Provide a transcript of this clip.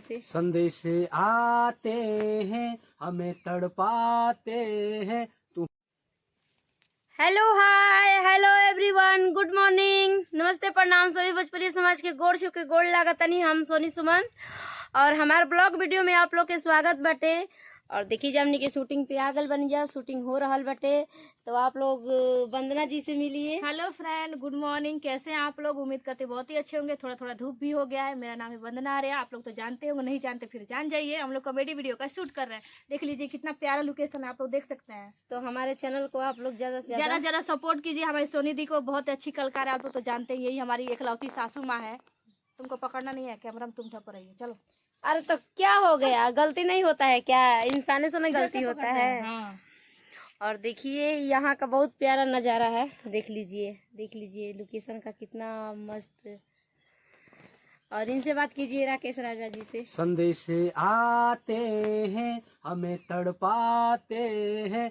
से। संदेश आते हैं हमें तड़पाते हैं तुम। Hello hi hello everyone, good morning, नमस्ते प्रणाम सभी भोजपुरी समाज के गोड़ छू के गोड़ लागतनी। हम सोनी सुमन और हमारे ब्लॉग वीडियो में आप लोग के स्वागत बाटे। और देखिए जब हमनी के शूटिंग पे आ गल बनी जा, शूटिंग हो रहल बाटे। तो आप लोग वंदना जी से मिलिए। Hello friend, good morning. कैसे हैं आप लोग? उम्मीद करते बहुत ही अच्छे होंगे। थोड़ा थोड़ा धूप भी हो गया है। मेरा नाम है वंदना आर्या। आप लोग तो जानते होंगे, नहीं जानते फिर जान जाइए। हम लोग कॉमेडी वीडियो का शूट कर रहे हैं। देख लीजिए कितना प्यारा लोकेशन है, आप लोग देख सकते हैं। तो हमारे चैनल को आप लोग ज्यादा से ज्यादा ज्यादा सपोर्ट कीजिए। हमारी सोनी दी को बहुत अच्छी कलाकार है, आप लोग तो जानते हैं। यही हमारी एकलौती सासू माँ है। तुमको पकड़ना नहीं है कैमरा में, तुम ठप रहिए। चलो। अरे तो क्या हो गया, गलती नहीं होता है क्या? इंसाने से नहीं गलती होता है। हाँ। और देखिए यहाँ का बहुत प्यारा नज़ारा है। देख लीजिए लोकेशन का कितना मस्त। और इनसे बात कीजिए राकेश राजा जी से। संदेश आते हैं हमें तड़पाते हैं